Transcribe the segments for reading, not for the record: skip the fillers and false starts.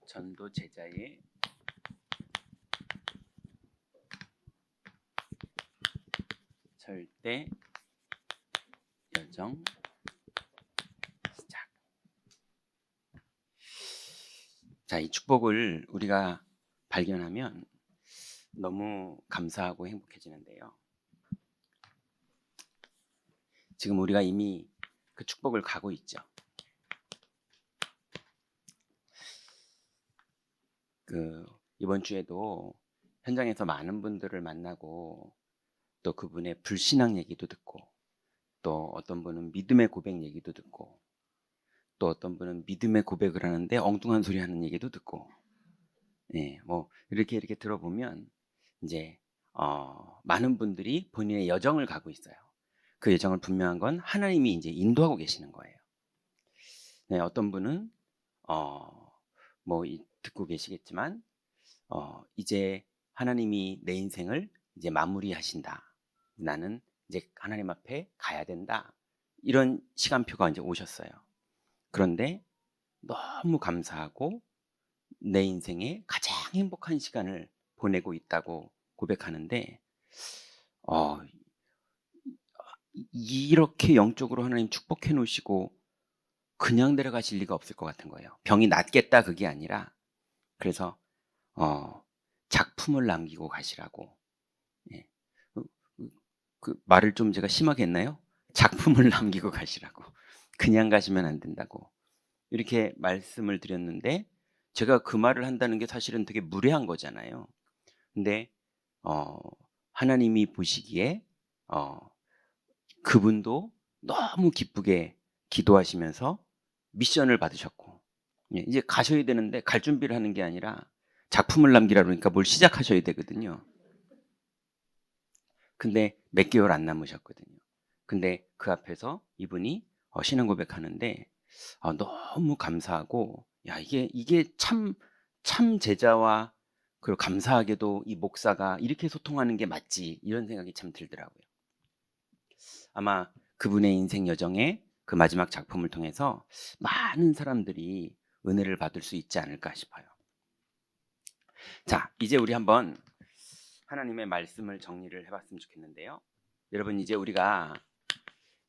전도 제자의 절대 여정 시작. 자, 이 축복을 우리가 발견하면 너무 감사하고 행복해지는데요. 지금 우리가 이미 그 축복을 가고 있죠. 이번 주에도 현장에서 많은 분들을 만나고 또 그분의 불신앙 얘기도 듣고 또 어떤 분은 믿음의 고백 얘기도 듣고 또 어떤 분은 믿음의 고백을 하는데 엉뚱한 소리 하는 얘기도 듣고 뭐 이렇게 들어보면 이제 많은 분들이 본인의 여정을 가고 있어요. 그 여정을 분명한 건 하나님이 이제 인도하고 계시는 거예요. 네, 어떤 분은 듣고 계시겠지만 이제 하나님이 내 인생을 이제 마무리하신다. 나는 이제 하나님 앞에 가야 된다. 이런 시간표가 이제 오셨어요. 그런데 너무 감사하고 내 인생에 가장 행복한 시간을 보내고 있다고 고백하는데 이렇게 영적으로 하나님 축복해 놓으시고 그냥 데려가실 리가 없을 것 같은 거예요. 병이 낫겠다 그게 아니라 그래서 작품을 남기고 가시라고. 예. 그 말을 좀 제가 심하게 했나요? 작품을 남기고 가시라고. 그냥 가시면 안 된다고. 이렇게 말씀을 드렸는데 제가 그 말을 한다는 게 사실은 되게 무례한 거잖아요. 근데 하나님이 보시기에 그분도 너무 기쁘게 기도하시면서 미션을 받으셨고 이제 가셔야 되는데 갈 준비를 하는 게 아니라 작품을 남기라 그러니까 뭘 시작하셔야 되거든요. 근데 몇 개월 안 남으셨거든요. 근데 그 앞에서 이분이 신앙 고백하는데 너무 감사하고 이게 참 제자와 그리고 감사하게도 이 목사가 이렇게 소통하는 게 맞지 이런 생각이 참 들더라고요. 아마 그분의 인생 여정에 그 마지막 작품을 통해서 많은 사람들이 은혜를 받을 수 있지 않을까 싶어요. 자, 이제 우리 한번 하나님의 말씀을 정리를 해봤으면 좋겠는데요. 여러분 이제 우리가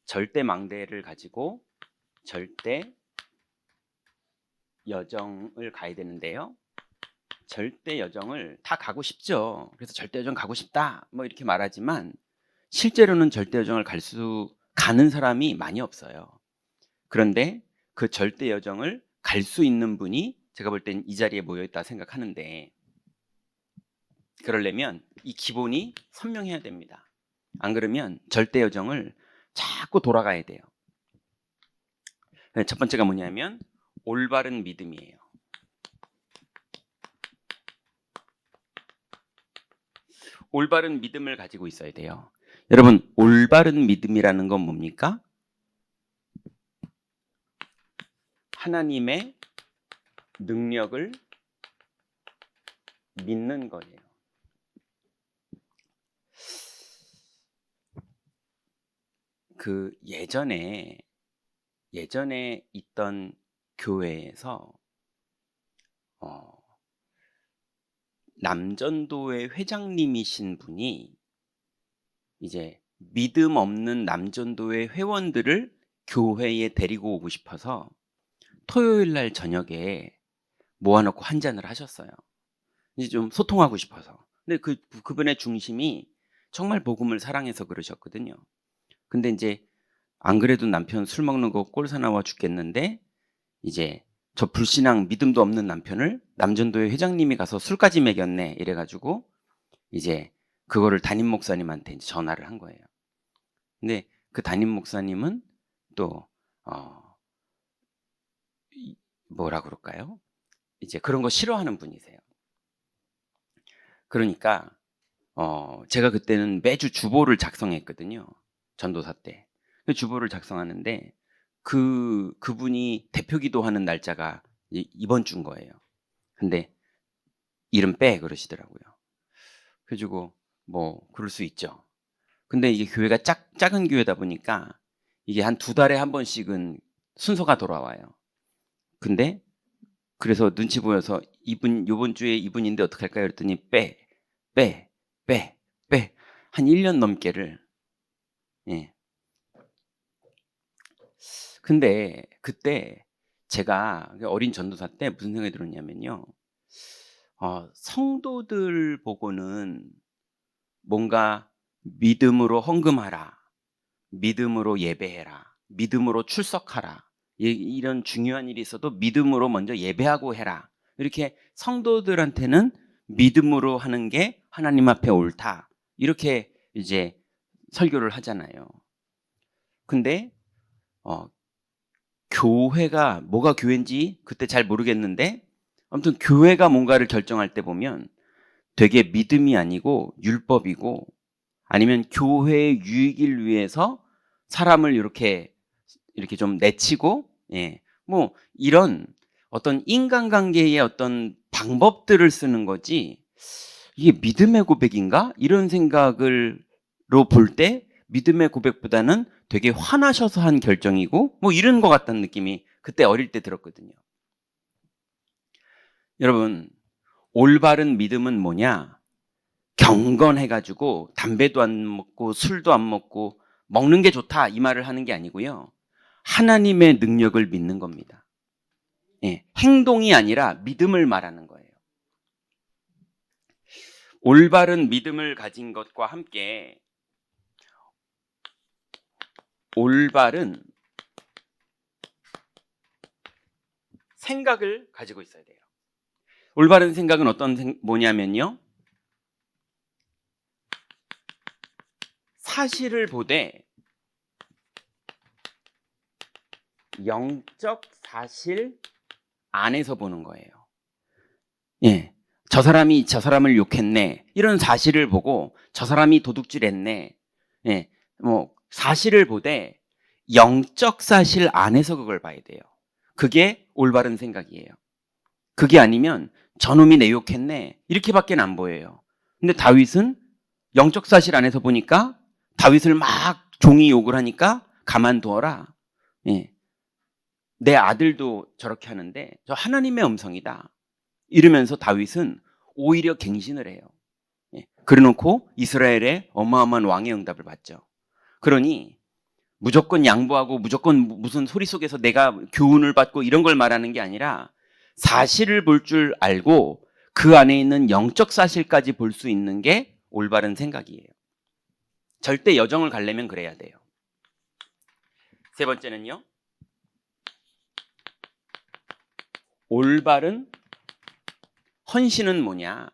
절대 망대를 가지고 절대 여정을 가야 되는데요. 절대 여정을 다 가고 싶죠. 그래서 절대 여정 가고 싶다 뭐 이렇게 말하지만 실제로는 절대 여정을 가는 사람이 많이 없어요. 그런데 그 절대 여정을 갈 수 있는 분이 제가 볼 땐 이 자리에 모여 있다 생각하는데 그러려면 이 기본이 선명해야 됩니다. 안 그러면 절대 여정을 자꾸 돌아가야 돼요. 첫 번째가 뭐냐면 올바른 믿음이에요. 올바른 믿음을 가지고 있어야 돼요. 여러분, 올바른 믿음이라는 건 뭡니까? 하나님의 능력을 믿는 거예요. 그 예전에 있던 교회에서 남전도회 회장님이신 분이 이제 믿음 없는 남전도회 회원들을 교회에 데리고 오고 싶어서 토요일 날 저녁에 모아놓고 한 잔을 하셨어요. 이제 좀 소통하고 싶어서. 근데 그분의 중심이 정말 복음을 사랑해서 그러셨거든요. 근데 이제 안 그래도 남편 술 먹는 거 꼴사나워 죽겠는데 이제 저 불신앙 믿음도 없는 남편을 남전도회 회장님이 가서 술까지 먹였네 이래가지고 이제 그거를 담임 목사님한테 이제 전화를 한 거예요. 근데 그 담임 목사님은 또 뭐라 그럴까요? 이제 그런 거 싫어하는 분이세요. 그러니까 제가 그때는 매주 주보를 작성했거든요. 전도사 때. 그 주보를 작성하는데 그분이 대표 기도하는 날짜가 이번 주인 거예요. 근데 이름 빼 그러시더라고요. 그래가지고 뭐 그럴 수 있죠. 근데 이게 교회가 작은 교회다 보니까 이게 한 2달에 한 번씩은 순서가 돌아와요. 근데 그래서 눈치 보여서 요번 주에 이분인데 어떡할까요? 그랬더니 한 1년 넘게를. 예. 근데 그때 제가 어린 전도사 때 무슨 생각이 들었냐면요. 성도들 보고는 뭔가 믿음으로 헌금하라, 믿음으로 예배해라, 믿음으로 출석하라, 이런 중요한 일이 있어도 믿음으로 먼저 예배하고 해라. 이렇게 성도들한테는 믿음으로 하는 게 하나님 앞에 옳다. 이렇게 이제 설교를 하잖아요. 근데 교회가 뭐가 교회인지 그때 잘 모르겠는데 아무튼 교회가 뭔가를 결정할 때 보면 되게 믿음이 아니고 율법이고 아니면 교회의 유익을 위해서 사람을 이렇게 좀 내치고 뭐 이런 어떤 인간관계의 어떤 방법들을 쓰는 거지 이게 믿음의 고백인가? 이런 생각으로 볼 때 믿음의 고백보다는 되게 화나셔서 한 결정이고 뭐 이런 것 같다는 느낌이 그때 어릴 때 들었거든요. 여러분, 올바른 믿음은 뭐냐? 경건해가지고 담배도 안 먹고 술도 안 먹고 먹는 게 좋다 이 말을 하는 게 아니고요. 하나님의 능력을 믿는 겁니다. 행동이 아니라 믿음을 말하는 거예요. 올바른 믿음을 가진 것과 함께 올바른 생각을 가지고 있어야 돼요. 올바른 생각은 뭐냐면요. 사실을 보되 영적 사실 안에서 보는 거예요. 저 사람이 저 사람을 욕했네. 이런 사실을 보고 저 사람이 도둑질했네. 뭐 사실을 보되 영적 사실 안에서 그걸 봐야 돼요. 그게 올바른 생각이에요. 그게 아니면 저놈이 내 욕했네. 이렇게밖에 안 보여요. 근데 다윗은 영적 사실 안에서 보니까 다윗을 막 종이 욕을 하니까 가만두어라. 내 아들도 저렇게 하는데 저 하나님의 음성이다. 이러면서 다윗은 오히려 갱신을 해요. 그래놓고 이스라엘의 어마어마한 왕의 응답을 받죠. 그러니 무조건 양보하고 무조건 무슨 소리 속에서 내가 교훈을 받고 이런 걸 말하는 게 아니라 사실을 볼 줄 알고 그 안에 있는 영적 사실까지 볼 수 있는 게 올바른 생각이에요. 절대 여정을 가려면 그래야 돼요. 세 번째는요. 올바른 헌신은 뭐냐?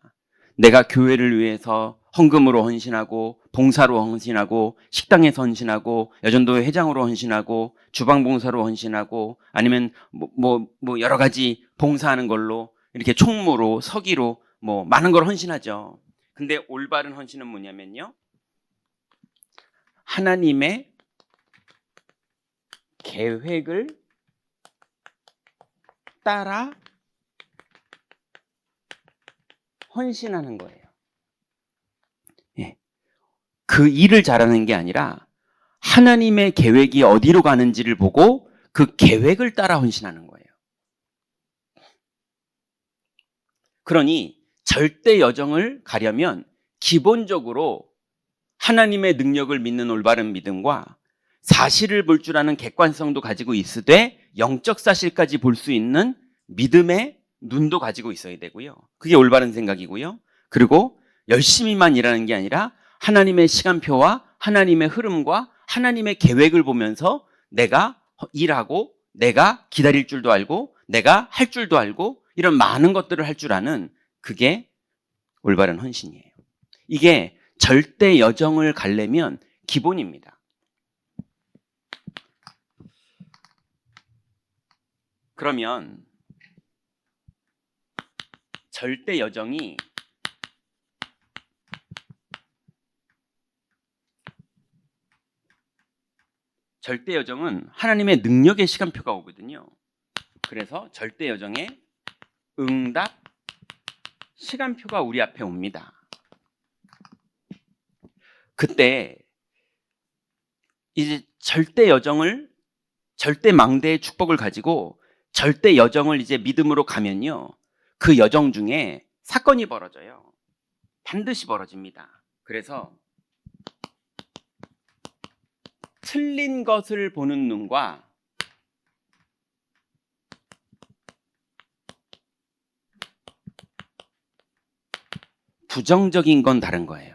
내가 교회를 위해서 헌금으로 헌신하고 봉사로 헌신하고 식당에서 헌신하고 여전도회 회장으로 헌신하고 주방봉사로 헌신하고 아니면 뭐 여러 가지 봉사하는 걸로 이렇게 총무로 서기로 뭐 많은 걸 헌신하죠. 근데 올바른 헌신은 뭐냐면요. 하나님의 계획을 따라 헌신하는 거예요. 그 일을 잘하는 게 아니라 하나님의 계획이 어디로 가는지를 보고 그 계획을 따라 헌신하는 거예요. 그러니 절대 여정을 가려면 기본적으로 하나님의 능력을 믿는 올바른 믿음과 사실을 볼 줄 아는 객관성도 가지고 있으되 영적 사실까지 볼 수 있는 믿음의 눈도 가지고 있어야 되고요. 그게 올바른 생각이고요. 그리고 열심히만 일하는 게 아니라 하나님의 시간표와 하나님의 흐름과 하나님의 계획을 보면서 내가 일하고 내가 기다릴 줄도 알고 내가 할 줄도 알고 이런 많은 것들을 할 줄 아는 그게 올바른 헌신이에요. 이게 절대 여정을 가려면 기본입니다. 그러면 절대 여정은 하나님의 능력의 시간표가 오거든요. 그래서 절대 여정의 응답 시간표가 우리 앞에 옵니다. 그때 이제 절대 망대의 축복을 가지고 절대 여정을 이제 믿음으로 가면요, 그 여정 중에 사건이 벌어져요. 반드시 벌어집니다. 그래서 틀린 것을 보는 눈과 부정적인 건 다른 거예요.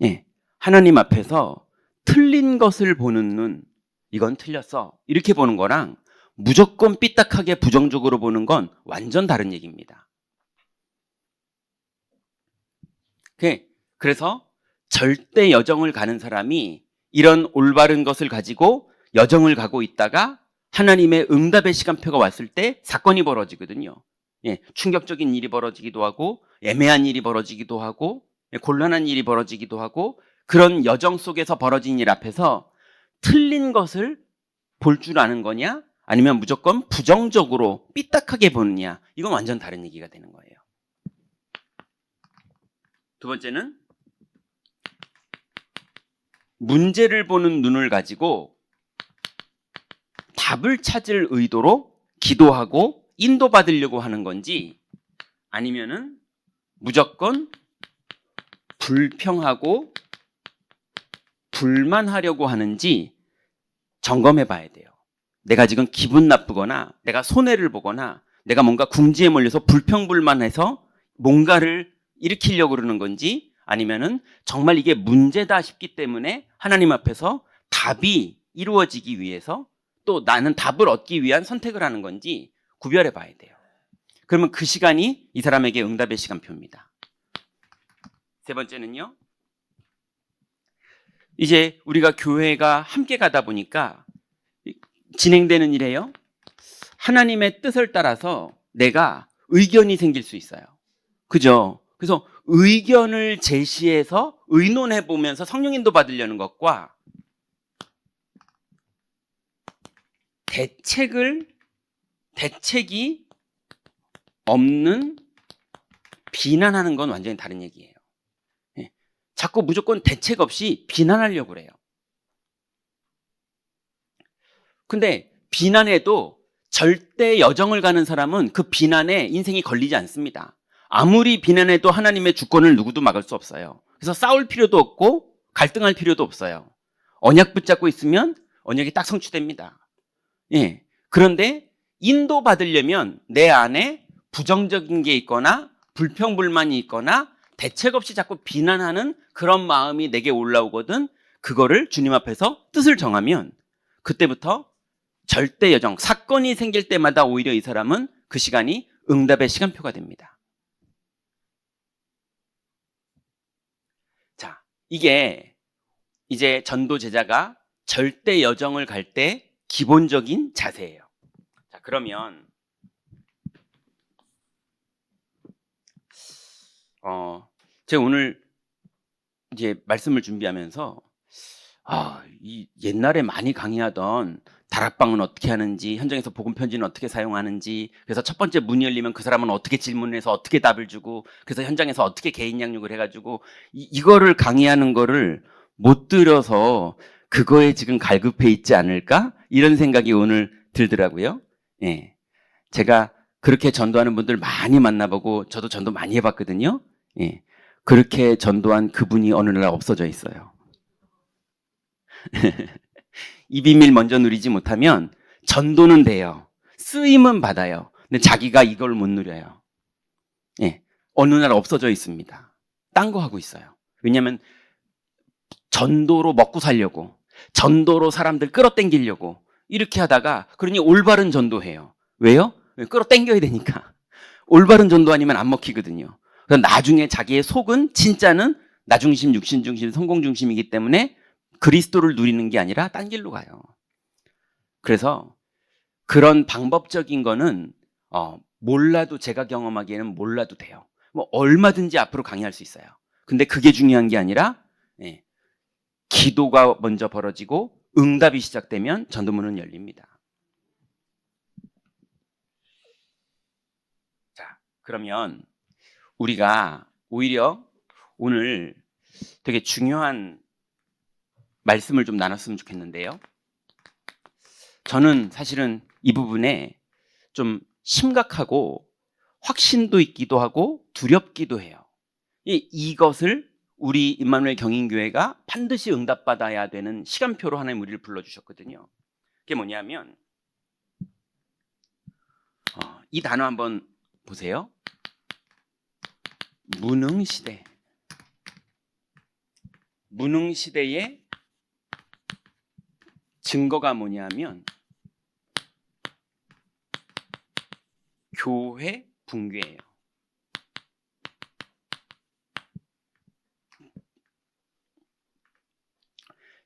예, 하나님 앞에서 틀린 것을 보는 눈, 이건 틀렸어, 이렇게 보는 거랑 무조건 삐딱하게 부정적으로 보는 건 완전 다른 얘기입니다. 그래서 절대 여정을 가는 사람이 이런 올바른 것을 가지고 여정을 가고 있다가 하나님의 응답의 시간표가 왔을 때 사건이 벌어지거든요. 예, 충격적인 일이 벌어지기도 하고 애매한 일이 벌어지기도 하고 곤란한 일이 벌어지기도 하고, 그런 여정 속에서 벌어진 일 앞에서 틀린 것을 볼 줄 아는 거냐, 아니면 무조건 부정적으로 삐딱하게 보느냐, 이건 완전 다른 얘기가 되는 거예요. 두 번째는 문제를 보는 눈을 가지고 답을 찾을 의도로 기도하고 인도받으려고 하는 건지, 아니면은 무조건 불평하고 불만하려고 하는지 점검해 봐야 돼요. 내가 지금 기분 나쁘거나 내가 손해를 보거나 내가 뭔가 궁지에 몰려서 불평불만해서 뭔가를 일으키려고 그러는 건지, 아니면은 정말 이게 문제다 싶기 때문에 하나님 앞에서 답이 이루어지기 위해서 또 나는 답을 얻기 위한 선택을 하는 건지 구별해 봐야 돼요. 그러면 그 시간이 이 사람에게 응답의 시간표입니다. 세 번째는요, 이제 우리가 교회가 함께 가다 보니까 진행되는 일이에요. 하나님의 뜻을 따라서 내가 의견이 생길 수 있어요. 그죠? 그래서 의견을 제시해서 의논해 보면서 성령 인도 받으려는 것과 대책이 없는 비난하는 건 완전히 다른 얘기예요. 예. 자꾸 무조건 대책 없이 비난하려고 그래요. 근데 비난해도 절대 여정을 가는 사람은 그 비난에 인생이 걸리지 않습니다. 아무리 비난해도 하나님의 주권을 누구도 막을 수 없어요. 그래서 싸울 필요도 없고 갈등할 필요도 없어요. 언약 붙잡고 있으면 언약이 딱 성취됩니다. 예. 그런데 인도받으려면 내 안에 부정적인 게 있거나 불평불만이 있거나 대책 없이 자꾸 비난하는 그런 마음이 내게 올라오거든. 그거를 주님 앞에서 뜻을 정하면 그때부터 절대 여정, 사건이 생길 때마다 오히려 이 사람은 그 시간이 응답의 시간표가 됩니다. 자, 이게 이제 전도 제자가 절대 여정을 갈 때 기본적인 자세예요. 자, 그러면 제가 오늘 이제 말씀을 준비하면서 이 옛날에 많이 강의하던 다락방은 어떻게 하는지, 현장에서 복음 편지는 어떻게 사용하는지, 그래서 첫 번째 문이 열리면 그 사람은 어떻게 질문을 해서 어떻게 답을 주고, 그래서 현장에서 어떻게 개인 양육을 해가지고 이거를 강의하는 거를 못 들어서 그거에 지금 갈급해 있지 않을까? 이런 생각이 오늘 들더라고요. 예. 제가 그렇게 전도하는 분들 많이 만나보고 저도 전도 많이 해봤거든요. 예. 그렇게 전도한 그분이 어느 날 없어져 있어요. 이 비밀 먼저 누리지 못하면 전도는 돼요. 쓰임은 받아요. 근데 자기가 이걸 못 누려요. 예. 어느 날 없어져 있습니다. 딴 거 하고 있어요. 왜냐하면 전도로 먹고 살려고, 전도로 사람들 끌어당기려고 이렇게 하다가, 그러니 올바른 전도해요. 왜요? 끌어당겨야 되니까. 올바른 전도 아니면 안 먹히거든요. 그래서 나중에 자기의 속은 진짜는 나중심, 육신중심, 성공중심이기 때문에 그리스도를 누리는 게 아니라 딴 길로 가요. 그래서 그런 방법적인 거는 몰라도, 제가 경험하기에는 몰라도 돼요. 뭐 얼마든지 앞으로 강의할 수 있어요. 근데 그게 중요한 게 아니라 기도가 먼저 벌어지고 응답이 시작되면 전도문은 열립니다. 자, 그러면 우리가 오히려 오늘 되게 중요한 말씀을 좀 나눴으면 좋겠는데요. 저는 사실은 이 부분에 좀 심각하고 확신도 있기도 하고 두렵기도 해요. 이것을 우리 임마누엘 경인교회가 반드시 응답받아야 되는 시간표로 하나님 우리를 불러주셨거든요. 그게 뭐냐면 이 단어 한번 보세요. 무능시대. 무능시대의 증거가 뭐냐면 교회 붕괴예요.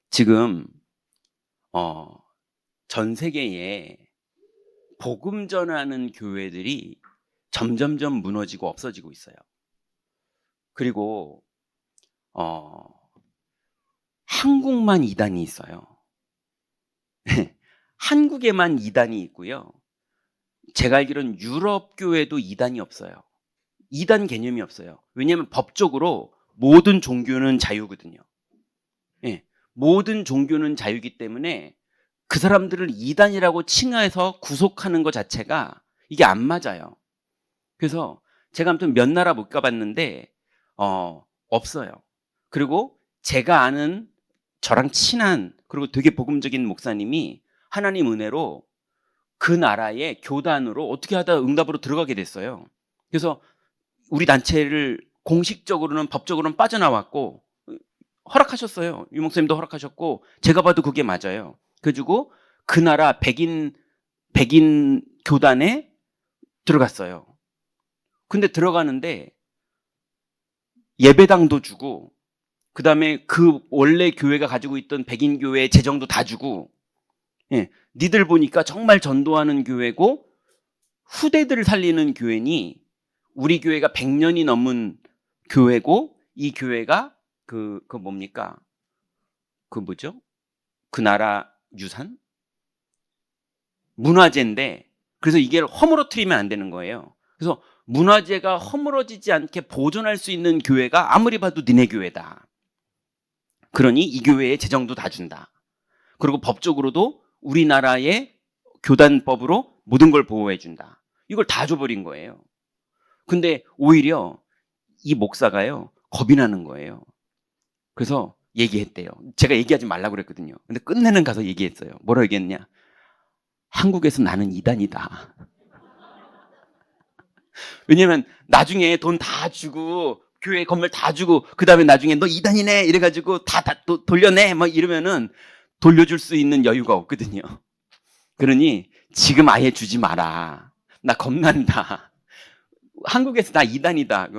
지금 전 세계에 복음 전하는 교회들이 점점점 무너지고 없어지고 있어요. 그리고 한국만 이단이 있어요. 한국에만 이단이 있고요. 제가 알기로는 유럽 교회도 이단이 없어요. 이단 개념이 없어요. 왜냐하면 법적으로 모든 종교는 자유거든요. 예, 모든 종교는 자유이기 때문에 그 사람들을 이단이라고 칭해서 구속하는 것 자체가 이게 안 맞아요. 그래서 제가 아무튼 몇 나라 못 가봤는데 없어요. 그리고 제가 아는 저랑 친한 그리고 되게 복음적인 목사님이 하나님 은혜로 그 나라의 교단으로 어떻게 하다 응답으로 들어가게 됐어요. 그래서 우리 단체를 공식적으로는 법적으로는 빠져나왔고 허락하셨어요. 유 목사님도 허락하셨고 제가 봐도 그게 맞아요. 그래가지고 그 나라 백인 교단에 들어갔어요. 근데 들어가는데 예배당도 주고 그 다음에 그 원래 교회가 가지고 있던 백인 교회의 재정도 다 주고 니들 보니까 정말 전도하는 교회고 후대들을 살리는 교회니 우리 교회가 100년이 넘은 교회고 이 교회가 그 뭡니까? 그 뭐죠? 그 나라 유산? 문화재인데 그래서 이게 허물어뜨리면 안 되는 거예요. 그래서 문화재가 허물어지지 않게 보존할 수 있는 교회가 아무리 봐도 니네 교회다. 그러니 이 교회의 재정도 다 준다. 그리고 법적으로도 우리나라의 교단법으로 모든 걸 보호해 준다. 이걸 다 줘버린 거예요. 근데 오히려 이 목사가요 겁이 나는 거예요. 그래서 얘기했대요. 제가 얘기하지 말라고 그랬거든요. 근데 끝내는 가서 얘기했어요. 뭐라고 얘기했냐? 한국에서 나는 이단이다. 왜냐면 나중에 돈 다 주고 교회 건물 다 주고 그 다음에 나중에 너 이단이네 이래가지고 다 돌려내 막 이러면은 돌려줄 수 있는 여유가 없거든요. 그러니 지금 아예 주지 마라. 나 겁난다. 한국에서 나 이단이다.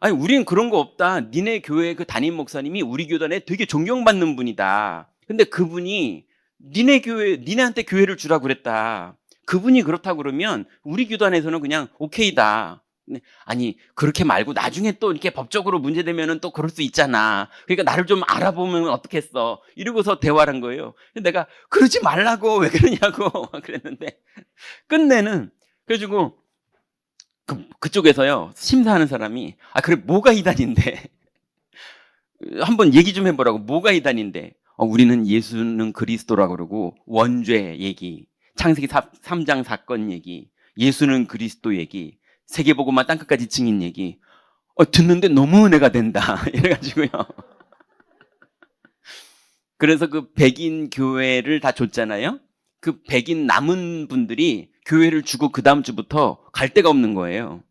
아니 우리는 그런 거 없다. 니네 교회 그 담임 목사님이 우리 교단에 되게 존경받는 분이다. 근데 그분이 니네한테 교회를 주라고 그랬다. 그분이 그렇다고 그러면 우리 교단에서는 그냥 오케이다. 아니 그렇게 말고 나중에 또 이렇게 법적으로 문제되면은 또 그럴 수 있잖아. 그러니까 나를 좀 알아보면 어떻겠어. 이러고서 대화를 한 거예요. 내가 그러지 말라고 왜 그러냐고 그랬는데 끝내는 그래가지고 그쪽에서요 심사하는 사람이 그래 뭐가 이단인데 한번 얘기 좀 해보라고. 뭐가 이단인데 우리는 예수는 그리스도라고 그러고 원죄 얘기, 창세기 3장 사건 얘기, 예수는 그리스도 얘기, 세계복음화 땅끝까지 증인 얘기 듣는데 너무 은혜가 된다 이래가지고요. 그래서 그 백인 교회를 다 줬잖아요. 그 백인 남은 분들이 교회를 주고 그 다음 주부터 갈 데가 없는 거예요.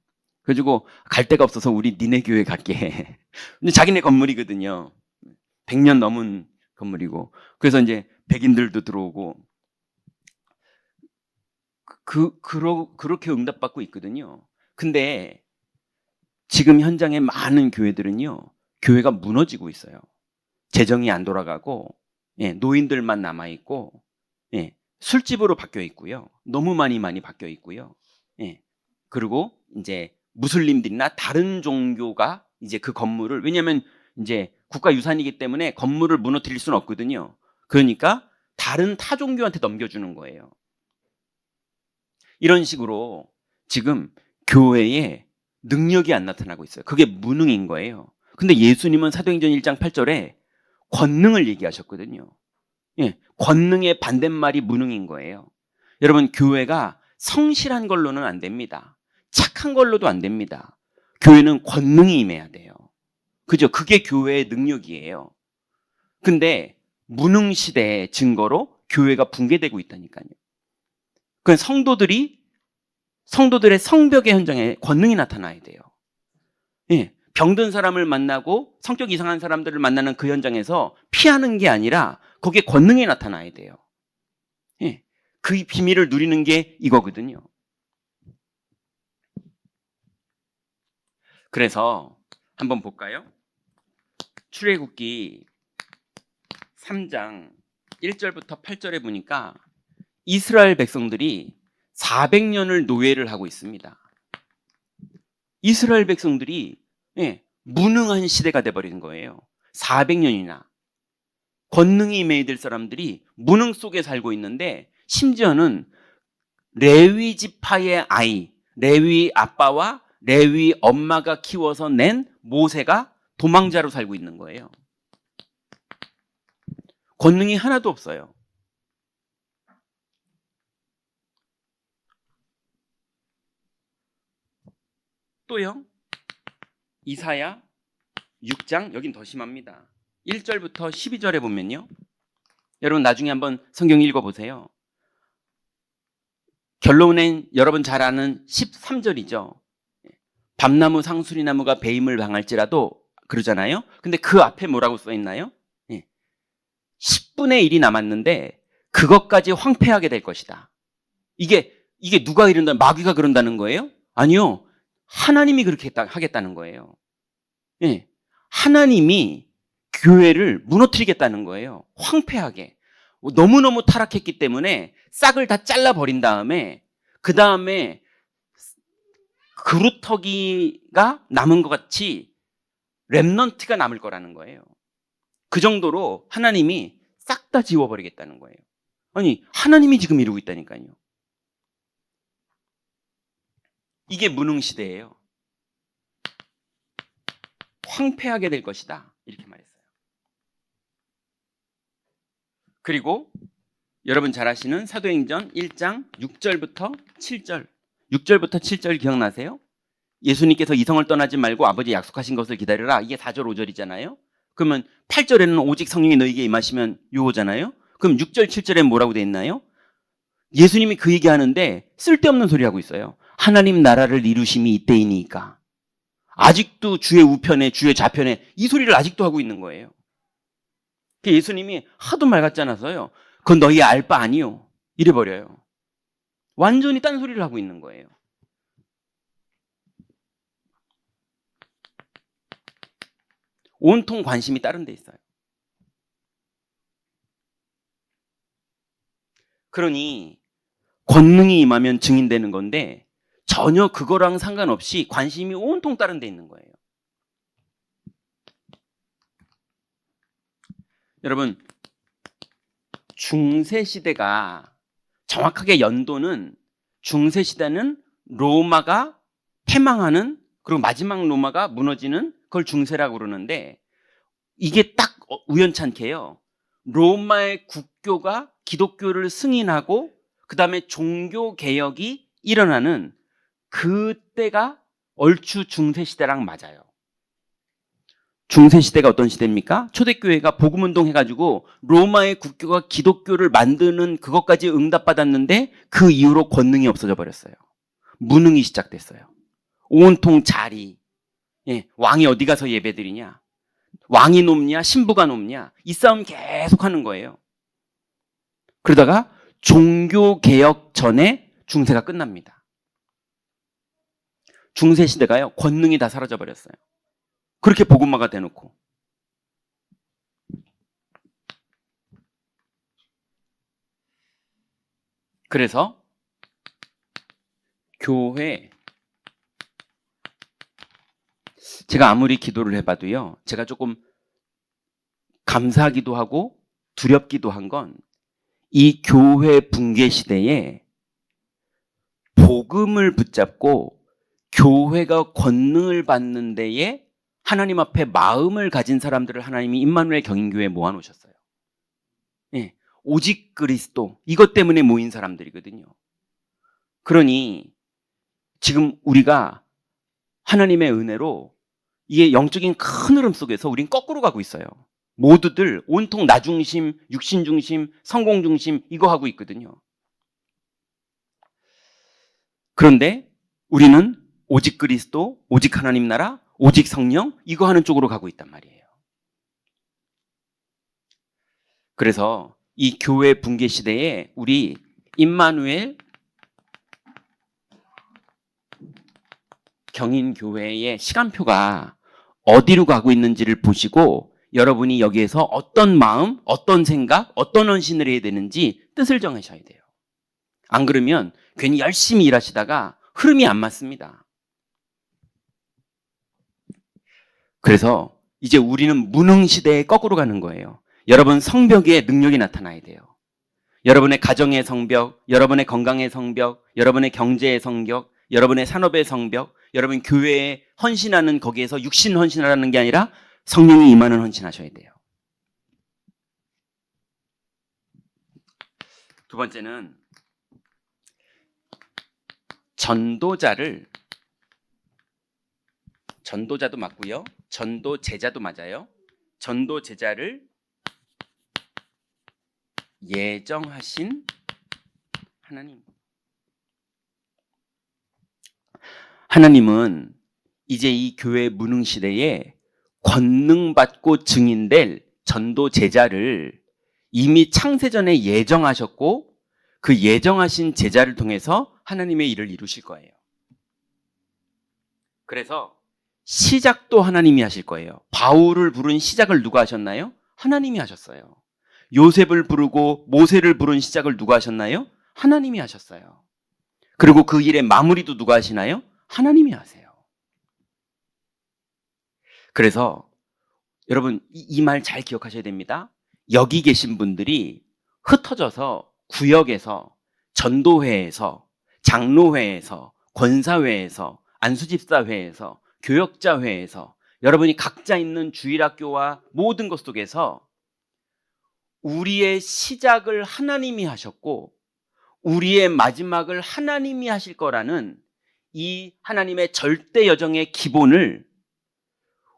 그래가지고 갈 데가 없어서 우리 니네 교회 갈게 해. 근데 자기네 건물이거든요. 100년 넘은 건물이고. 그래서 이제 백인들도 들어오고 그렇게 응답받고 있거든요. 근데 지금 현장에 많은 교회들은요, 교회가 무너지고 있어요. 재정이 안 돌아가고, 노인들만 남아있고, 술집으로 바뀌어 있고요. 너무 많이 바뀌어 있고요. 그리고 이제 무슬림들이나 다른 종교가 이제 그 건물을, 왜냐면 이제 국가유산이기 때문에 건물을 무너뜨릴 수는 없거든요. 그러니까 다른 타 종교한테 넘겨주는 거예요. 이런 식으로 지금 교회에 능력이 안 나타나고 있어요. 그게 무능인 거예요. 근데 예수님은 사도행전 1장 8절에 권능을 얘기하셨거든요. 권능의 반대말이 무능인 거예요. 여러분, 교회가 성실한 걸로는 안 됩니다. 착한 걸로도 안 됩니다. 교회는 권능이 임해야 돼요. 그죠? 그게 교회의 능력이에요. 근데 무능 시대의 증거로 교회가 붕괴되고 있다니까요. 그 성도들의 성벽의 현장에 권능이 나타나야 돼요. 예, 병든 사람을 만나고 성격 이상한 사람들을 만나는 그 현장에서 피하는 게 아니라 거기에 권능이 나타나야 돼요. 예, 그 비밀을 누리는 게 이거거든요. 그래서 한번 볼까요? 출애굽기 3장 1절부터 8절에 보니까 이스라엘 백성들이 400년을 노예를 하고 있습니다. 이스라엘 백성들이 무능한 시대가 돼버리는 거예요. 400년이나. 권능이 임해야 될 사람들이 무능 속에 살고 있는데, 심지어는 레위 지파의 아이, 레위 아빠와 레위 엄마가 키워서 낸 모세가 도망자로 살고 있는 거예요. 권능이 하나도 없어요. 또요, 이사야 6장, 여긴 더 심합니다. 1절부터 12절에 보면요, 여러분 나중에 한번 성경 읽어보세요. 결론엔 여러분 잘 아는 13절이죠. 밤나무 상수리나무가 배임을 당할지라도, 그러잖아요. 근데 그 앞에 뭐라고 써 있나요? 10분의 1이 남았는데 그것까지 황폐하게 될 것이다. 이게 누가 이른다? 마귀가 그런다는 거예요? 아니요. 하나님이 그렇게 하겠다는 거예요. 하나님이 교회를 무너뜨리겠다는 거예요. 황폐하게. 너무너무 타락했기 때문에 싹을 다 잘라버린 다음에, 그 다음에 그루터기가 남은 것 같이 렘넌트가 남을 거라는 거예요. 그 정도로 하나님이 싹 다 지워버리겠다는 거예요. 아니, 하나님이 지금 이루고 있다니까요. 이게 무능시대예요. 황폐하게 될 것이다, 이렇게 말했어요. 그리고 여러분 잘 아시는 사도행전 1장 6절부터 7절, 6절부터 7절 기억나세요? 예수님께서 이성을 떠나지 말고 아버지 약속하신 것을 기다려라. 이게 4절 5절이잖아요. 그러면 8절에는 오직 성령이 너희에게 임하시면 요거잖아요. 그럼 6절 7절에 뭐라고 돼 있나요? 예수님이 그 얘기하는데 쓸데없는 소리 하고 있어요. 하나님 나라를 이루심이 이때이니까. 아직도 주의 우편에, 주의 좌편에 이 소리를 아직도 하고 있는 거예요. 예수님이 하도 말 같지 않아서요, 그건 너희 알 바 아니요, 이래버려요. 완전히 딴 소리를 하고 있는 거예요. 온통 관심이 다른 데 있어요. 그러니 권능이 임하면 증인되는 건데 전혀 그거랑 상관없이 관심이 온통 다른 데 있는 거예요. 여러분, 중세시대가 정확하게 연도는, 중세시대는 로마가 패망하는, 그리고 마지막 로마가 무너지는, 그걸 중세라고 그러는데, 이게 딱 우연찮게요, 로마의 국교가 기독교를 승인하고 그 다음에 종교개혁이 일어나는 그때가 얼추 중세시대랑 맞아요. 중세시대가 어떤 시대입니까? 초대교회가 복음운동 해가지고 로마의 국교가 기독교를 만드는 그것까지 응답받았는데 그 이후로 권능이 없어져 버렸어요. 무능이 시작됐어요. 온통 자리, 왕이 어디 가서 예배드리냐, 왕이 높냐 신부가 높냐, 이 싸움 계속 하는 거예요. 그러다가 종교개혁 전에 중세가 끝납니다. 중세시대가요, 권능이 다 사라져 버렸어요. 그렇게 복음화가 돼놓고. 그래서 교회, 제가 아무리 기도를 해봐도요, 제가 조금 감사하기도 하고 두렵기도 한 건, 이 교회 붕괴 시대에 복음을 붙잡고 교회가 권능을 받는 데에 하나님 앞에 마음을 가진 사람들을 하나님이 임마누엘 경인교회에 모아놓으셨어요. 오직 그리스도 이것 때문에 모인 사람들이거든요. 그러니 지금 우리가 하나님의 은혜로 이게 영적인 큰 흐름 속에서 우린 거꾸로 가고 있어요. 모두들 온통 나 중심, 육신 중심, 성공 중심 이거 하고 있거든요. 그런데 우리는 오직 그리스도, 오직 하나님 나라, 오직 성령 이거 하는 쪽으로 가고 있단 말이에요. 그래서 이 교회 붕괴 시대에 우리 임마누엘 경인교회의 시간표가 어디로 가고 있는지를 보시고 여러분이 여기에서 어떤 마음, 어떤 생각, 어떤 헌신을 해야 되는지 뜻을 정하셔야 돼요. 안 그러면 괜히 열심히 일하시다가 흐름이 안 맞습니다. 그래서 이제 우리는 무능 시대에 거꾸로 가는 거예요. 여러분 성벽에 능력이 나타나야 돼요. 여러분의 가정의 성벽, 여러분의 건강의 성벽, 여러분의 경제의 성벽, 여러분의 산업의 성벽, 여러분 교회에 헌신하는 거기에서 육신 헌신하라는 게 아니라 성령이 임하는 헌신하셔야 돼요. 두 번째는 전도자도 맞고요. 전도 제자도 맞아요. 전도 제자를 예정하신 하나님. 하나님은 이제 이 교회 무능 시대에 권능받고 증인될 전도 제자를 이미 창세전에 예정하셨고 그 예정하신 제자를 통해서 하나님의 일을 이루실 거예요. 그래서 시작도 하나님이 하실 거예요. 바울을 부른 시작을 누가 하셨나요? 하나님이 하셨어요. 요셉을 부르고 모세를 부른 시작을 누가 하셨나요? 하나님이 하셨어요. 그리고 그 일의 마무리도 누가 하시나요? 하나님이 하세요. 그래서 여러분 이 말 잘 기억하셔야 됩니다. 여기 계신 분들이 흩어져서 구역에서 전도회에서 장로회에서 권사회에서 안수집사회에서 교역자회에서 여러분이 각자 있는 주일학교와 모든 것 속에서 우리의 시작을 하나님이 하셨고 우리의 마지막을 하나님이 하실 거라는 이 하나님의 절대 여정의 기본을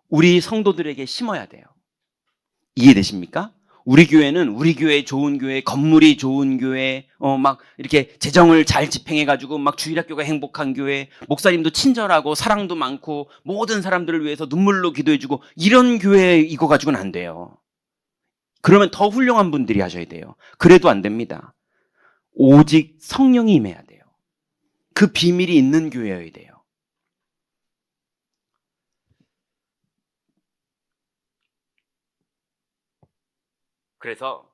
우리 성도들에게 심어야 돼요. 이해되십니까? 우리 교회는 우리 교회 좋은 교회, 건물이 좋은 교회, 막 이렇게 재정을 잘 집행해가지고 막 주일학교가 행복한 교회, 목사님도 친절하고 사랑도 많고 모든 사람들을 위해서 눈물로 기도해주고 이런 교회 이거 가지고는 안 돼요. 그러면 더 훌륭한 분들이 하셔야 돼요. 그래도 안 됩니다. 오직 성령이 임해야 돼요. 그 비밀이 있는 교회여야 돼요. 그래서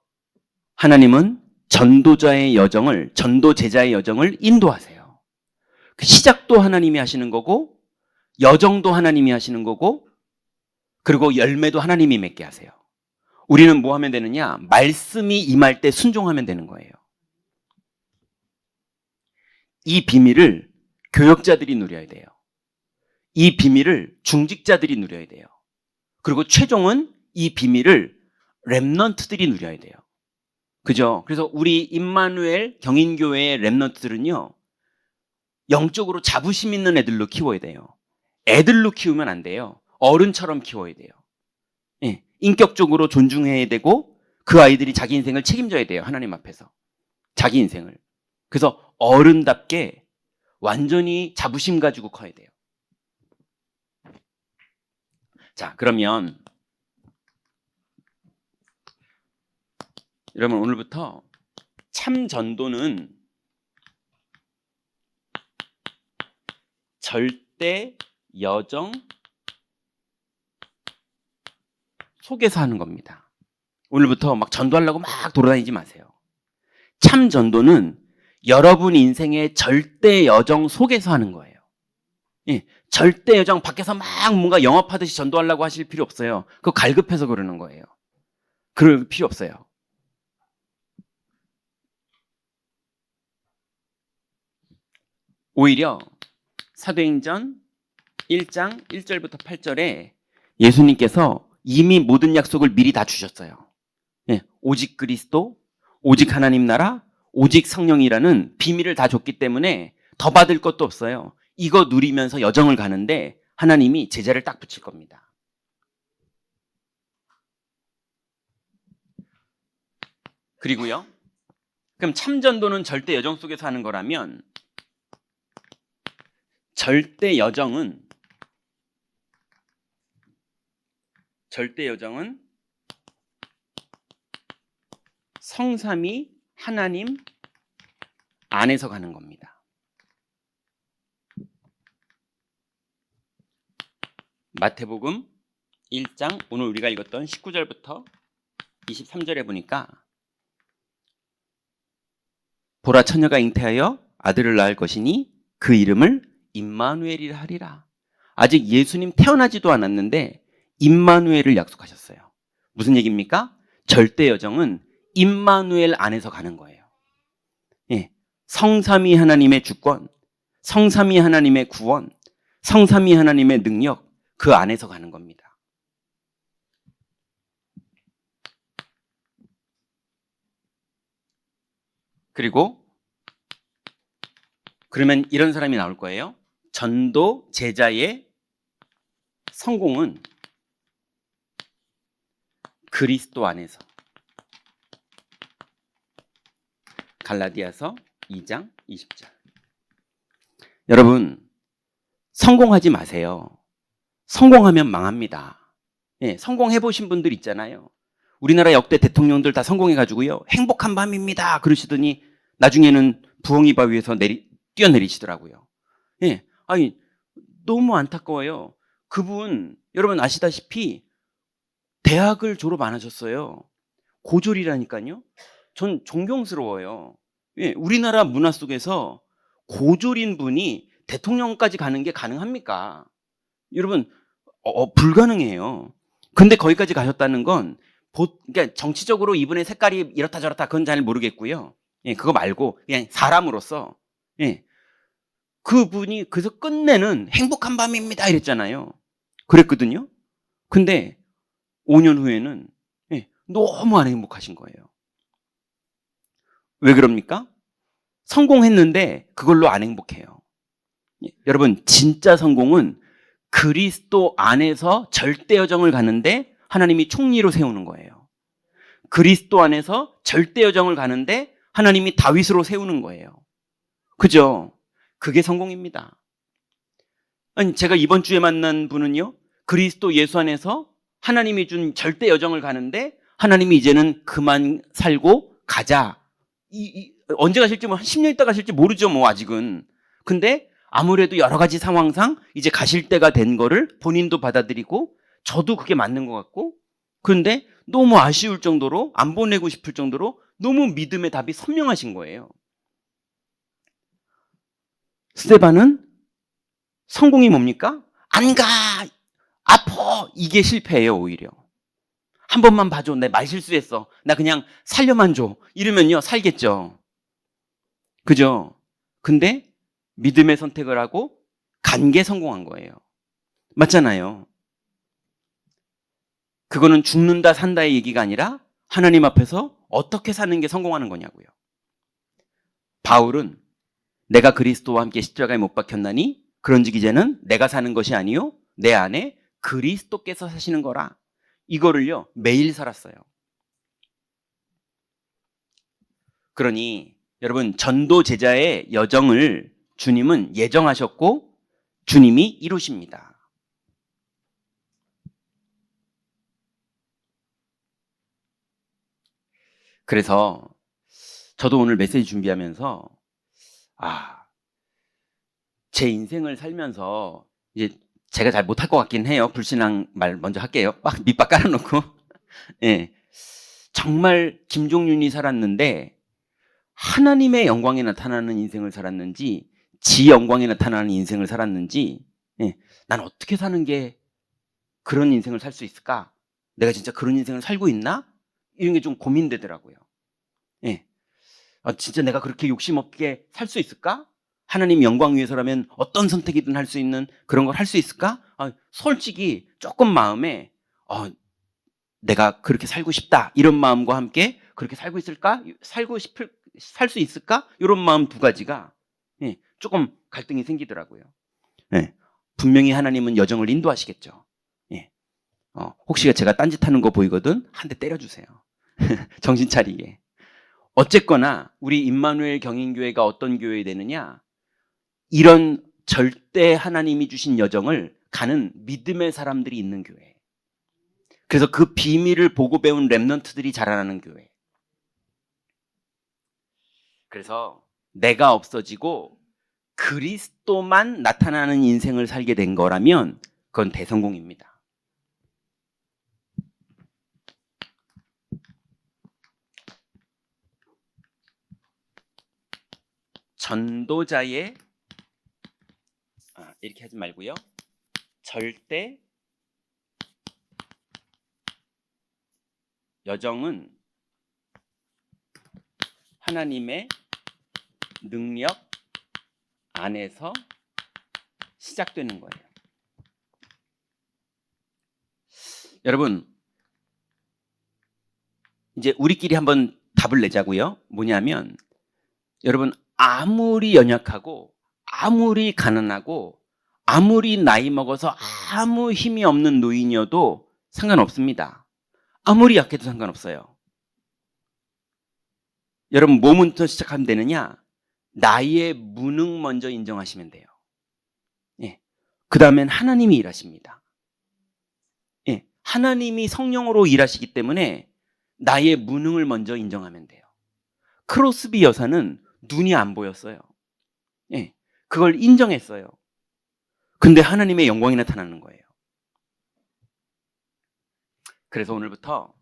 하나님은 전도자의 여정을, 전도 제자의 여정을 인도하세요. 그 시작도 하나님이 하시는 거고 여정도 하나님이 하시는 거고 그리고 열매도 하나님이 맺게 하세요. 우리는 뭐 하면 되느냐? 말씀이 임할 때 순종하면 되는 거예요. 이 비밀을 교역자들이 누려야 돼요. 이 비밀을 중직자들이 누려야 돼요. 그리고 최종은 이 비밀을 렘넌트들이 누려야 돼요. 그죠? 그래서 우리 임마누엘 경인교회의 렘넌트들은요, 영적으로 자부심 있는 애들로 키워야 돼요. 애들로 키우면 안 돼요. 어른처럼 키워야 돼요. 예, 인격적으로 존중해야 되고 그 아이들이 자기 인생을 책임져야 돼요. 하나님 앞에서. 자기 인생을. 그래서 어른답게 완전히 자부심 가지고 커야 돼요. 자, 그러면 여러분 오늘부터 참 전도는 절대 여정 속에서 하는 겁니다. 오늘부터 막 전도하려고 막 돌아다니지 마세요. 참 전도는 여러분 인생의 절대 여정 속에서 하는 거예요. 예, 절대 여정 밖에서 막 뭔가 영업하듯이 전도하려고 하실 필요 없어요. 그거 갈급해서 그러는 거예요. 그럴 필요 없어요. 오히려 사도행전 1장 1절부터 8절에 예수님께서 이미 모든 약속을 미리 다 주셨어요. 예, 오직 그리스도, 오직 하나님 나라, 오직 성령이라는 비밀을 다 줬기 때문에 더 받을 것도 없어요. 이거 누리면서 여정을 가는데 하나님이 제자를 딱 붙일 겁니다. 그리고요. 그럼 참전도는 절대 여정 속에서 하는 거라면 절대 여정은 성삼위 하나님 안에서 가는 겁니다. 마태복음 1장 오늘 우리가 읽었던 19절부터 23절에 보니까 보라 처녀가 잉태하여 아들을 낳을 것이니 그 이름을 임마누엘이라 하리라. 아직 예수님 태어나지도 않았는데 임마누엘을 약속하셨어요. 무슨 얘기입니까? 절대 여정은 임마누엘 안에서 가는 거예요. 예, 성삼위 하나님의 주권, 성삼위 하나님의 구원, 성삼위 하나님의 능력, 그 안에서 가는 겁니다. 그리고 그러면 이런 사람이 나올 거예요. 전도 제자의 성공은 그리스도 안에서. 갈라디아서 2장 20절. 여러분, 성공하지 마세요. 성공하면 망합니다. 예, 성공해 보신 분들 있잖아요. 우리나라 역대 대통령들 다 성공해가지고요, 행복한 밤입니다 그러시더니 나중에는 부엉이 바위에서 뛰어내리시더라고요. 예, 아니 너무 안타까워요. 그분 여러분 아시다시피 대학을 졸업 안 하셨어요. 고졸이라니까요. 전 존경스러워요. 예, 우리나라 문화 속에서 고졸인 분이 대통령까지 가는 게 가능합니까? 여러분 불가능해요. 근데 거기까지 가셨다는 건 그러니까 정치적으로 이분의 색깔이 이렇다 저렇다 그건 잘 모르겠고요. 예, 그거 말고 그냥 사람으로서 예, 그분이 그래서 끝내는 행복한 밤입니다 이랬잖아요. 그랬거든요. 근데 5년 후에는 예, 너무 안 행복하신 거예요. 왜 그럽니까? 성공했는데 그걸로 안 행복해요. 예, 여러분 진짜 성공은 그리스도 안에서 절대 여정을 가는데 하나님이 총리로 세우는 거예요. 그리스도 안에서 절대 여정을 가는데 하나님이 다윗으로 세우는 거예요. 그죠? 그게 성공입니다. 아니, 제가 이번 주에 만난 분은요, 그리스도 예수 안에서 하나님이 준 절대 여정을 가는데 하나님이 이제는 그만 살고 가자. 언제 가실지 한 10년 있다 가실지 모르죠, 뭐 아직은. 근데 아무래도 여러 가지 상황상 이제 가실 때가 된 거를 본인도 받아들이고 저도 그게 맞는 것 같고, 그런데 너무 아쉬울 정도로 안 보내고 싶을 정도로 너무 믿음의 답이 선명하신 거예요. 스데반은 성공이 뭡니까? 안 가! 아파! 이게 실패예요, 오히려. 한 번만 봐줘. 내 말 실수했어. 나 그냥 살려만 줘. 이러면요, 살겠죠. 그죠? 근데 믿음의 선택을 하고 간 게 성공한 거예요. 맞잖아요. 그거는 죽는다 산다의 얘기가 아니라 하나님 앞에서 어떻게 사는 게 성공하는 거냐고요. 바울은 내가 그리스도와 함께 십자가에 못 박혔나니 그런즉 이제는 내가 사는 것이 아니요 내 안에 그리스도께서 사시는 거라. 이거를요 매일 살았어요. 그러니 여러분 전도 제자의 여정을 주님은 예정하셨고 주님이 이루십니다. 그래서 저도 오늘 메시지 준비하면서 제 인생을 살면서 이제 제가 잘 못할 것 같긴 해요. 불신앙 말 먼저 할게요. 막 밑밥 깔아놓고 예, 정말 김종윤이 살았는데 하나님의 영광에 나타나는 인생을 살았는지 지 영광에 나타나는 인생을 살았는지 예, 난 어떻게 사는 게 그런 인생을 살 수 있을까? 내가 진짜 그런 인생을 살고 있나? 이런 게 좀 고민되더라고요. 예, 진짜 내가 그렇게 욕심 없게 살 수 있을까? 하나님 영광 위해서라면 어떤 선택이든 할 수 있는 그런 걸 할 수 있을까? 솔직히 조금 마음에 내가 그렇게 살고 싶다 이런 마음과 함께 그렇게 살고 있을까? 살 수 있을까? 이런 마음 두 가지가 조금 갈등이 생기더라고요. 분명히 하나님은 여정을 인도하시겠죠. 혹시 제가 딴짓하는 거 보이거든? 한 대 때려주세요. 정신 차리게. 어쨌거나 우리 임마누엘 경인교회가 어떤 교회 되느냐? 이런 절대 하나님이 주신 여정을 가는 믿음의 사람들이 있는 교회. 그래서 그 비밀을 보고 배운 렘넌트들이 자라나는 교회. 그래서 내가 없어지고 그리스도만 나타나는 인생을 살게 된 거라면 그건 대성공입니다. 전도자의 이렇게 하지 말고요. 절대 여정은 하나님의 능력 안에서 시작되는 거예요. 여러분, 이제 우리끼리 한번 답을 내자고요. 뭐냐면 여러분, 아무리 연약하고 아무리 가난하고 아무리 나이 먹어서 아무 힘이 없는 노인이어도 상관없습니다. 아무리 약해도 상관없어요. 여러분, 뭐부터 시작하면 되느냐? 나의 무능 먼저 인정하시면 돼요. 그 다음엔 하나님이 일하십니다. 하나님이 성령으로 일하시기 때문에 나의 무능을 먼저 인정하면 돼요. 크로스비 여사는 눈이 안 보였어요. 그걸 인정했어요. 근데 하나님의 영광이 나타나는 거예요. 그래서 오늘부터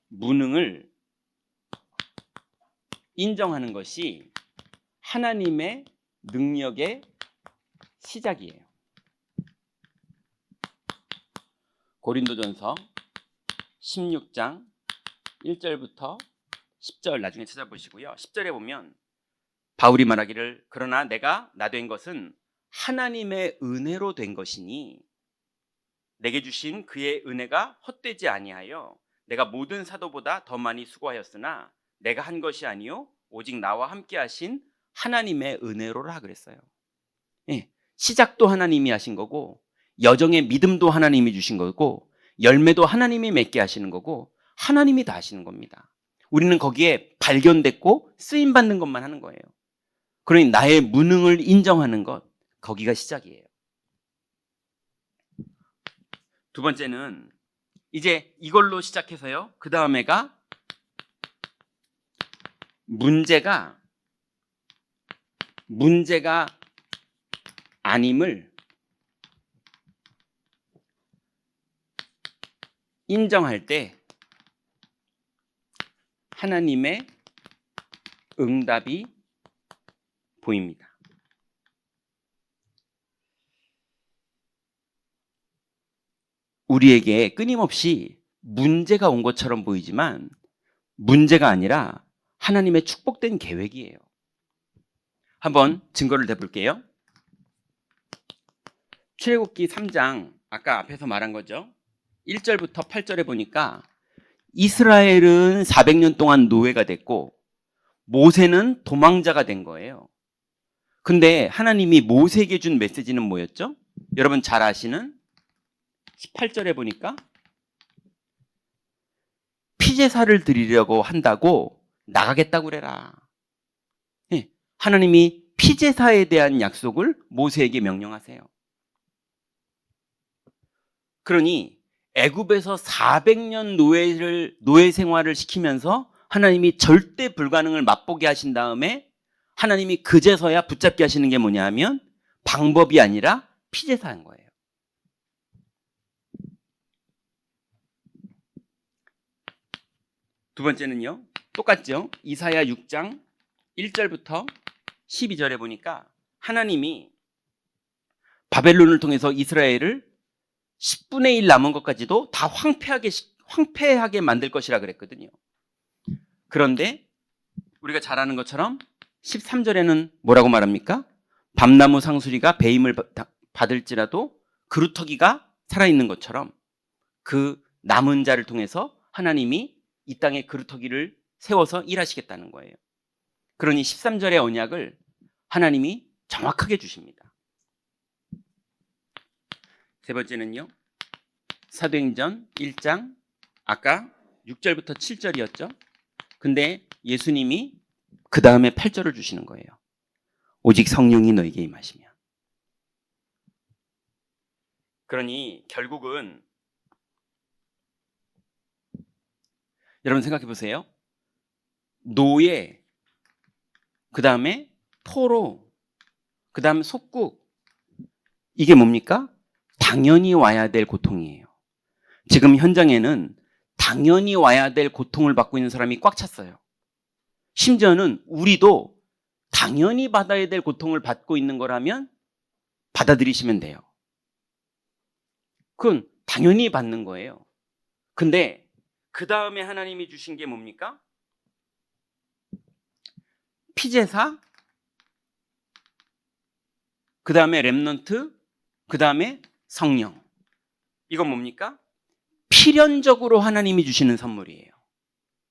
무능을 인정하는 것이 하나님의 능력의 시작이에요. 고린도전서 16장 1절부터 10절 나중에 찾아보시고요. 10절에 보면 바울이 말하기를 그러나 내가 나 된 것은 하나님의 은혜로 된 것이니 내게 주신 그의 은혜가 헛되지 아니하여 내가 모든 사도보다 더 많이 수고하였으나 내가 한 것이 아니요 오직 나와 함께 하신 하나님의 은혜로라 그랬어요. 시작도 하나님이 하신 거고 여정의 믿음도 하나님이 주신 거고 열매도 하나님이 맺게 하시는 거고 하나님이 다 하시는 겁니다. 우리는 거기에 발견됐고 쓰임받는 것만 하는 거예요. 그러니 나의 무능을 인정하는 것, 거기가 시작이에요. 두 번째는 이제 이걸로 시작해서요. 그 다음에가 문제가 아님을 인정할 때 하나님의 응답이 보입니다. 우리에게 끊임없이 문제가 온 것처럼 보이지만 문제가 아니라 하나님의 축복된 계획이에요. 한번 증거를 대볼게요. 출애굽기 3장 아까 앞에서 말한 거죠. 1절부터 8절에 보니까 이스라엘은 400년 동안 노예가 됐고 모세는 도망자가 된 거예요. 근데 하나님이 모세에게 준 메시지는 뭐였죠? 여러분 잘 아시는 18절에 보니까 피제사를 드리려고 한다고 나가겠다고 그래라. 하나님이 피제사에 대한 약속을 모세에게 명령하세요. 그러니 애굽에서 400년 노예 생활을 시키면서 하나님이 절대 불가능을 맛보게 하신 다음에 하나님이 그제서야 붙잡게 하시는 게 뭐냐 하면 방법이 아니라 피제사인 거예요. 두 번째는요. 똑같죠. 이사야 6장 1절부터 12절에 보니까 하나님이 바벨론을 통해서 이스라엘을 10분의 1 남은 것까지도 다 황폐하게 만들 것이라 그랬거든요. 그런데 우리가 잘 아는 것처럼 13절에는 뭐라고 말합니까? 밤나무 상수리가 배임을 받을지라도 그루터기가 살아있는 것처럼 그 남은 자를 통해서 하나님이 이 땅에 그루터기를 세워서 일하시겠다는 거예요. 그러니 13절의 언약을 하나님이 정확하게 주십니다. 세 번째는요, 사도행전 1장 아까 6절부터 7절이었죠. 근데 예수님이 그 다음에 8절을 주시는 거예요. 오직 성령이 너에게 임하시면. 그러니 결국은 여러분 생각해 보세요. 노예, 그 다음에 포로, 그 다음에 속국. 이게 뭡니까? 당연히 와야 될 고통이에요. 지금 현장에는 당연히 와야 될 고통을 받고 있는 사람이 꽉 찼어요. 심지어는 우리도 당연히 받아야 될 고통을 받고 있는 거라면 받아들이시면 돼요. 그건 당연히 받는 거예요. 근데 그 다음에 하나님이 주신 게 뭡니까? 피제사, 그 다음에 렘넌트, 그 다음에 성령. 이건 뭡니까? 필연적으로 하나님이 주시는 선물이에요.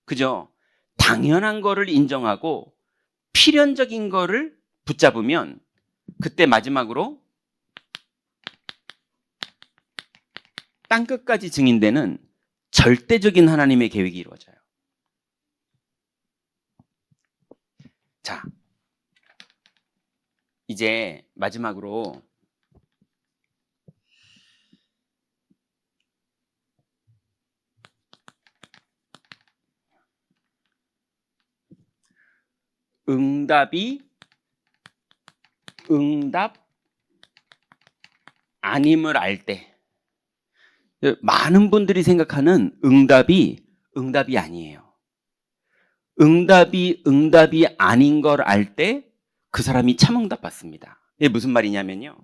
그죠? 당연한 거를 인정하고 필연적인 거를 붙잡으면 그때 마지막으로 땅끝까지 증인되는 절대적인 하나님의 계획이 이루어져요. 자, 이제 마지막으로 응답 아님을 알 때, 많은 분들이 생각하는 응답이 아니에요. 응답이 아닌 걸 알 때 그 사람이 참응답 받습니다. 이게 무슨 말이냐면요,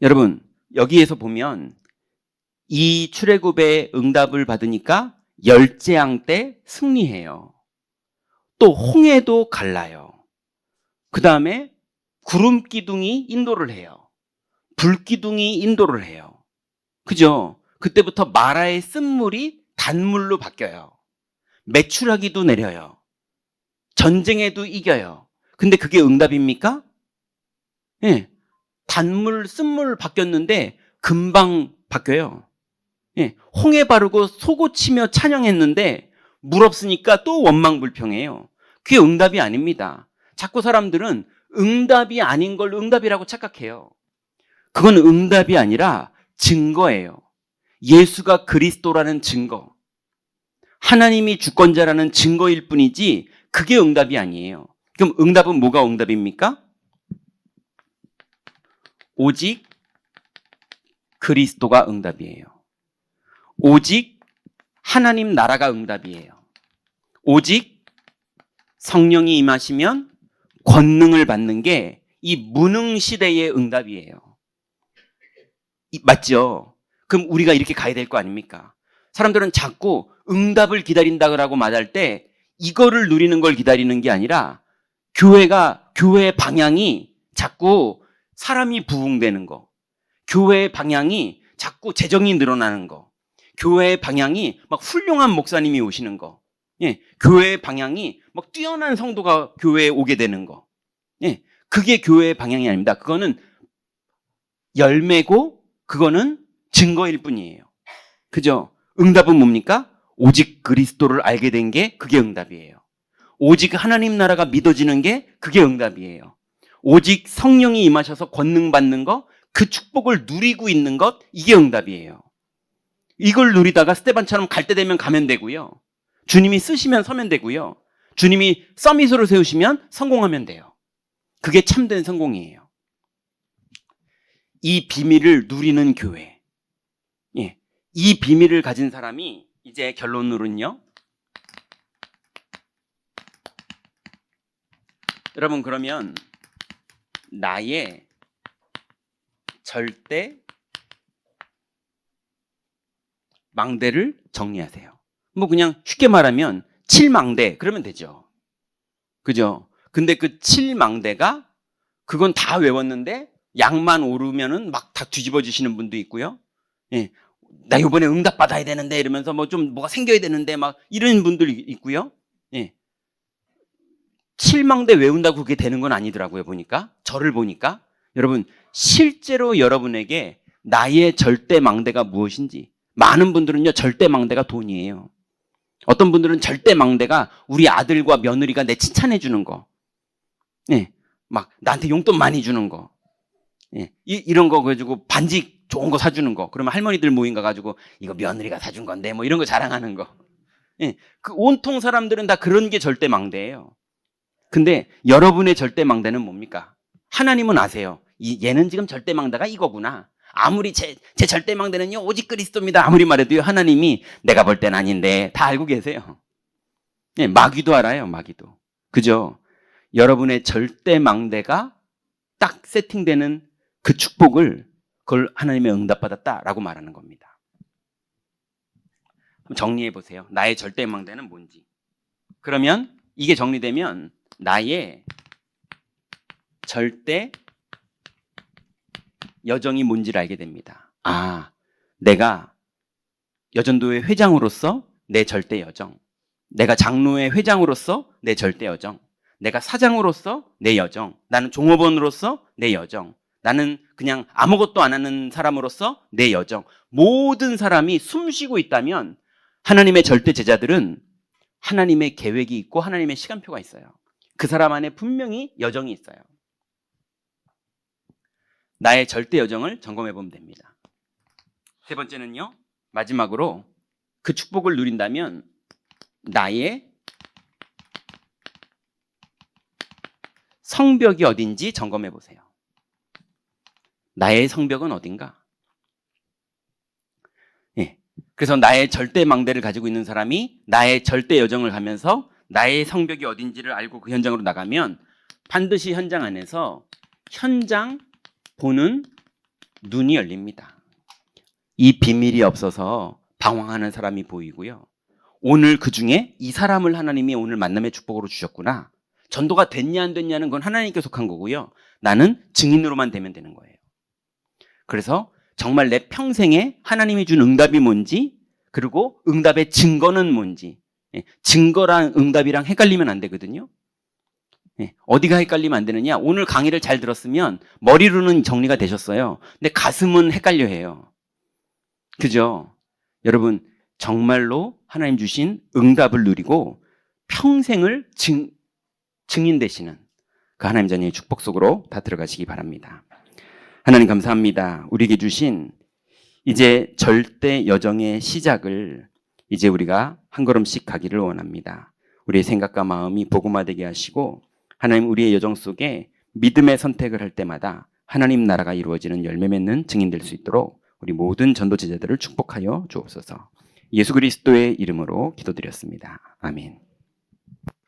여러분 여기에서 보면 이 출애굽의 응답을 받으니까 열재앙 때 승리해요. 또 홍해도 갈라요. 그 다음에 구름 기둥이 인도를 해요. 불 기둥이 인도를 해요. 그죠? 그때부터 마라의 쓴물이 단물로 바뀌어요. 메추라기도 내려요. 전쟁에도 이겨요. 근데 그게 응답입니까? 예. 단물, 쓴물 바뀌었는데 금방 바뀌어요. 예. 홍해 바르고 소고치며 찬양했는데 물 없으니까 또 원망불평해요. 그게 응답이 아닙니다. 자꾸 사람들은 응답이 아닌 걸 응답이라고 착각해요. 그건 응답이 아니라 증거예요. 예수가 그리스도라는 증거, 하나님이 주권자라는 증거일 뿐이지 그게 응답이 아니에요. 그럼 응답은 뭐가 응답입니까? 오직 그리스도가 응답이에요. 오직 하나님 나라가 응답이에요. 오직 성령이 임하시면 권능을 받는 게 이 무능 시대의 응답이에요. 맞죠? 그럼 우리가 이렇게 가야 될 거 아닙니까? 사람들은 자꾸 응답을 기다린다고 말할 때 이거를 누리는 걸 기다리는 게 아니라 교회의 방향이 자꾸 사람이 부흥되는 거, 교회의 방향이 자꾸 재정이 늘어나는 거, 교회의 방향이 막 훌륭한 목사님이 오시는 거, 예, 교회의 방향이 막 뛰어난 성도가 교회에 오게 되는 거, 예, 그게 교회의 방향이 아닙니다. 그거는 열매고 그거는 증거일 뿐이에요. 그죠? 응답은 뭡니까? 오직 그리스도를 알게 된 게 그게 응답이에요. 오직 하나님 나라가 믿어지는 게 그게 응답이에요. 오직 성령이 임하셔서 권능 받는 거, 그 축복을 누리고 있는 것, 이게 응답이에요. 이걸 누리다가 스데반처럼 갈 때 되면 가면 되고요. 주님이 쓰시면 서면 되고요. 주님이 서밋으로 세우시면 성공하면 돼요. 그게 참된 성공이에요. 이 비밀을 누리는 교회, 예, 이 비밀을 가진 사람이 이제 결론으로는요, 여러분 그러면 나의 절대 망대를 정리하세요. 뭐 그냥 쉽게 말하면 7망대 그러면 되죠. 그죠? 근데 그 7망대가 그건 다 외웠는데 양만 오르면은 막 다 뒤집어지시는 분도 있고요. 예, 나 이번에 응답 받아야 되는데 이러면서 뭐 좀 뭐가 생겨야 되는데 막 이런 분들 있고요. 예. 칠망대 외운다고 그게 되는 건 아니더라고요. 보니까 저를 보니까 여러분 실제로 여러분에게 나의 절대 망대가 무엇인지, 많은 분들은요 절대 망대가 돈이에요. 어떤 분들은 절대 망대가 우리 아들과 며느리가 내 칭찬해 주는 거, 예, 막 나한테 용돈 많이 주는 거, 예, 이런 거 가지고 반지 좋은 거 사주는 거. 그러면 할머니들 모임 가가지고 이거 며느리가 사준 건데 뭐 이런 거 자랑하는 거. 예, 그 온통 사람들은 다 그런 게 절대 망대예요. 근데 여러분의 절대 망대는 뭡니까? 하나님은 아세요. 얘는 지금 절대 망대가 이거구나. 아무리 제 절대 망대는요 오직 그리스도입니다. 아무리 말해도요 하나님이 내가 볼 땐 아닌데 다 알고 계세요. 예, 마귀도 알아요. 마귀도. 그죠? 여러분의 절대 망대가 딱 세팅되는 그 축복을 그걸 하나님의 응답받았다라고 말하는 겁니다. 그럼 정리해 보세요. 나의 절대 망대는 뭔지. 그러면 이게 정리되면 나의 절대 여정이 뭔지를 알게 됩니다. 아, 내가 여전도의 회장으로서 내 절대 여정, 내가 장로의 회장으로서 내 절대 여정, 내가 사장으로서 내 여정, 나는 종업원으로서 내 여정, 나는 그냥 아무것도 안 하는 사람으로서 내 여정. 모든 사람이 숨쉬고 있다면 하나님의 절대 제자들은 하나님의 계획이 있고 하나님의 시간표가 있어요. 그 사람 안에 분명히 여정이 있어요. 나의 절대 여정을 점검해 보면 됩니다. 세 번째는요, 마지막으로 그 축복을 누린다면 나의 성벽이 어딘지 점검해 보세요. 나의 성벽은 어딘가? 예. 그래서 나의 절대 망대를 가지고 있는 사람이 나의 절대 여정을 가면서 나의 성벽이 어딘지를 알고 그 현장으로 나가면 반드시 현장 안에서 현장 보는 눈이 열립니다. 이 비밀이 없어서 방황하는 사람이 보이고요. 오늘 그 중에 이 사람을 하나님이 오늘 만남의 축복으로 주셨구나. 전도가 됐냐 안 됐냐는 건 하나님께 속한 거고요. 나는 증인으로만 되면 되는 거예요. 그래서 정말 내 평생에 하나님이 준 응답이 뭔지, 그리고 응답의 증거는 뭔지. 증거랑 응답이랑 헷갈리면 안 되거든요. 어디가 헷갈리면 안 되느냐? 오늘 강의를 잘 들었으면 머리로는 정리가 되셨어요. 근데 가슴은 헷갈려 해요. 그죠? 여러분, 정말로 하나님 주신 응답을 누리고 평생을 증인 되시는 그 하나님 자녀의 축복 속으로 다 들어가시기 바랍니다. 하나님 감사합니다. 우리에게 주신 이제 절대 여정의 시작을 이제 우리가 한 걸음씩 가기를 원합니다. 우리의 생각과 마음이 복음화되게 하시고 하나님 우리의 여정 속에 믿음의 선택을 할 때마다 하나님 나라가 이루어지는 열매 맺는 증인 될 수 있도록 우리 모든 전도 제자들을 축복하여 주옵소서. 예수 그리스도의 이름으로 기도드렸습니다. 아멘.